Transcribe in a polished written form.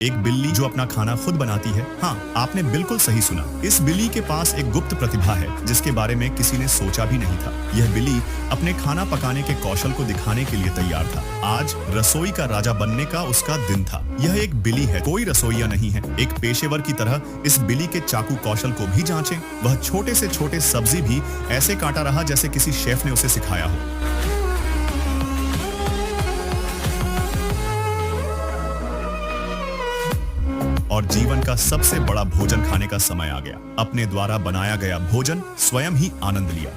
एक बिल्ली जो अपना खाना खुद बनाती है। हाँ, आपने बिल्कुल सही सुना। इस बिल्ली के पास एक गुप्त प्रतिभा है जिसके बारे में किसी ने सोचा भी नहीं था। यह बिल्ली अपने खाना पकाने के कौशल को दिखाने के लिए तैयार था। आज रसोई का राजा बनने का उसका दिन था। यह एक बिल्ली है, कोई रसोइया नहीं है। एक पेशेवर की तरह इस बिल्ली के चाकू कौशल को भी जांचें। वह छोटे से छोटे सब्जी भी ऐसे काटा रहा जैसे किसी शेफ ने उसे सिखाया हो। और जीवन का सबसे बड़ा भोजन खाने का समय आ गया। अपने द्वारा बनाया गया भोजन स्वयं ही आनंद लिया।